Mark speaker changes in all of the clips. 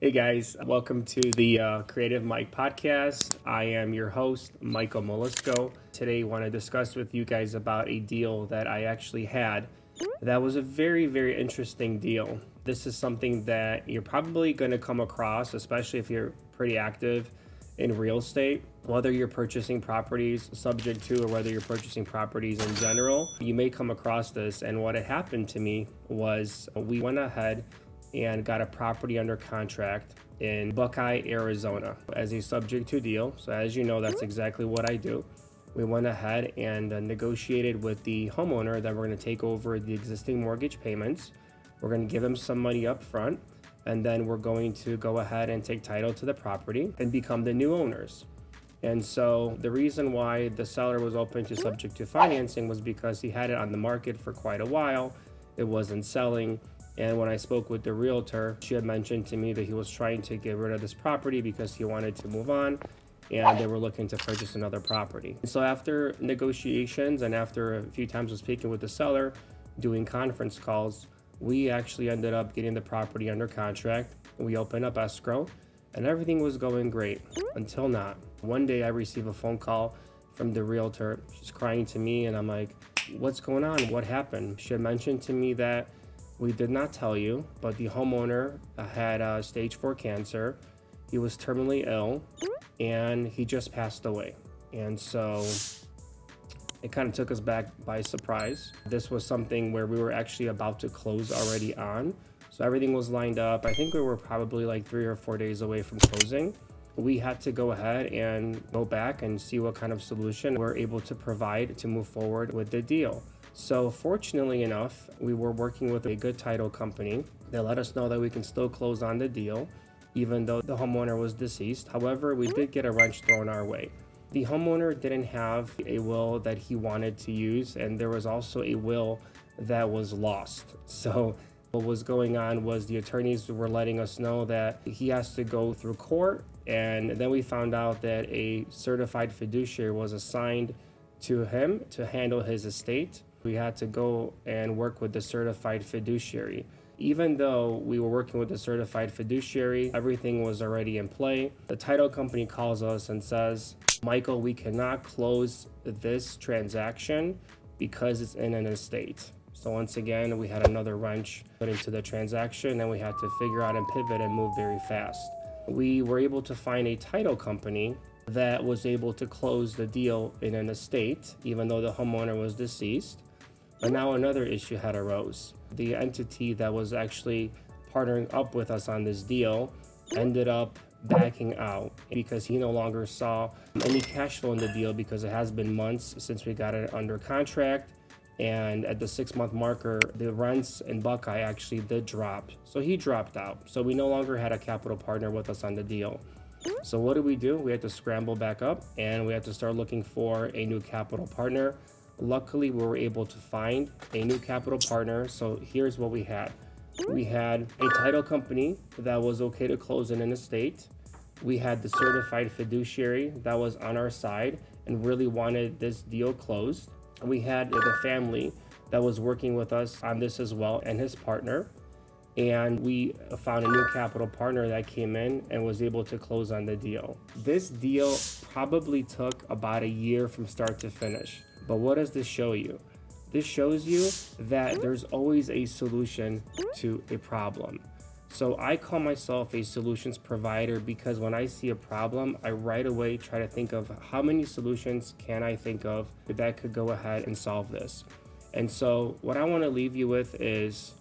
Speaker 1: Hey guys, welcome to the Creative Mike podcast. I am your host, Michael Molisco. Today, I want to discuss with you guys about a deal that I actually had that was a very, very interesting deal. This is something that you're probably going to come across, especially if you're pretty active in real estate, whether you're purchasing properties subject to or whether you're purchasing properties in general. You may come across this, and what had happened to me was we went ahead and got a property under contract in Buckeye, Arizona as a subject to deal. So as you know, that's exactly what I do. We went ahead and negotiated with the homeowner that we're going to take over the existing mortgage payments. We're going to give them some money up front, and then we're going to go ahead and take title to the property and become the new owners. And so the reason why the seller was open to subject to financing was because he had it on the market for quite a while. It wasn't selling. And when I spoke with the realtor, she had mentioned to me that he was trying to get rid of this property because he wanted to move on and they were looking to purchase another property. So after negotiations and after a few times of speaking with the seller, doing conference calls, we actually ended up getting the property under contract. We opened up escrow and everything was going great until not. One day I received a phone call from the realtor. She's crying to me and I'm like, what's going on? What happened? She had mentioned to me that we did not tell you, but the homeowner had stage 4 cancer. He was terminally ill and he just passed away. And so it kind of took us back by surprise. This was something where we were actually about to close already on. So everything was lined up. I think we were probably like 3 or 4 days away from closing. We had to go ahead and go back and see what kind of solution we're able to provide to move forward with the deal. So fortunately enough, we were working with a good title company. They let us know that we can still close on the deal, even though the homeowner was deceased. However, we did get a wrench thrown our way. The homeowner didn't have a will that he wanted to use, and there was also a will that was lost. So what was going on was the attorneys were letting us know that he has to go through court, and then we found out that a certified fiduciary was assigned to him to handle his estate. We had to go and work with the certified fiduciary. Even though we were working with the certified fiduciary, everything was already in play. The title company calls us and says, Michael, we cannot close this transaction because it's in an estate. So once again, we had another wrench put into the transaction and we had to figure out and pivot and move very fast. We were able to find a title company that was able to close the deal in an estate, even though the homeowner was deceased. But now another issue had arose. The entity that was actually partnering up with us on this deal ended up backing out because he no longer saw any cash flow in the deal because it has been months since we got it under contract. And at the 6-month marker, the rents in Buckeye actually did drop. So he dropped out. So we no longer had a capital partner with us on the deal. So what did we do? We had to scramble back up and we had to start looking for a new capital partner. Luckily, we were able to find a new capital partner. So here's what we had. We had a title company that was okay to close in an estate. We had the certified fiduciary that was on our side and really wanted this deal closed. We had the family that was working with us on this as well and his partner. And we found a new capital partner that came in and was able to close on the deal. This deal probably took about a year from start to finish. But what does this show you? This shows you that there's always a solution to a problem. So I call myself a solutions provider because when I see a problem, I right away try to think of how many solutions can I think of that could go ahead and solve this. And so what I want to leave you with is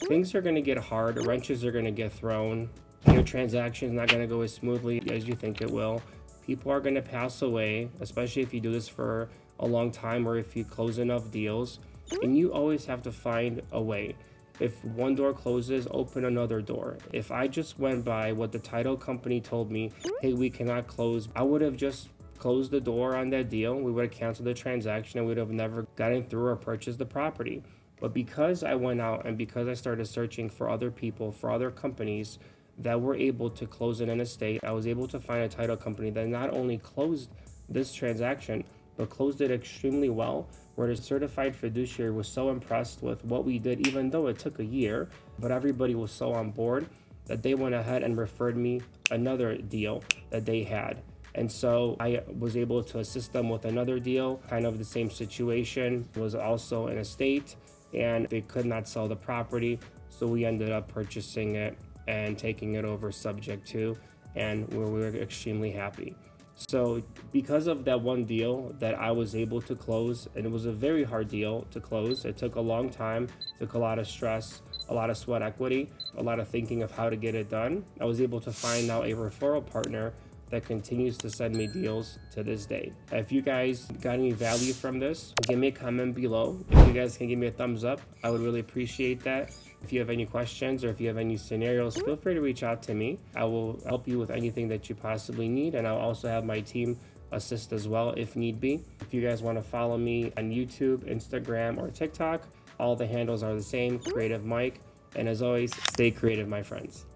Speaker 1: things are going to get hard, wrenches are going to get thrown, your transaction is not going to go as smoothly as you think it will. People are going to pass away, especially if you do this for a long time or if you close enough deals, and you always have to find a way. If one door closes, open another door. If I just went by what the title company told me, hey, we cannot close, I would have just closed the door on that deal. We would have canceled the transaction and we would have never gotten through or purchased the property. But because I went out and because I started searching for other people, for other companies that were able to close in an estate, I was able to find a title company that not only closed this transaction, but closed it extremely well, where the certified fiduciary was so impressed with what we did, even though it took a year, but everybody was so on board that they went ahead and referred me another deal that they had. And so I was able to assist them with another deal, kind of the same situation. It was also an estate and they could not sell the property. So we ended up purchasing it and taking it over subject to, and we were extremely happy. So because of that one deal that I was able to close, and it was a very hard deal to close, it took a long time, took a lot of stress, a lot of sweat equity, a lot of thinking of how to get it done. I was able to find now a referral partner that continues to send me deals to this day. If you guys got any value from this, give me a comment below. If you guys can give me a thumbs up, I would really appreciate that. If you have any questions or if you have any scenarios, feel free to reach out to me. I will help you with anything that you possibly need, and I'll also have my team assist as well if need be. If you guys want to follow me on YouTube, Instagram, or TikTok, all the handles are the same, Creative Mike. And as always, stay creative, my friends.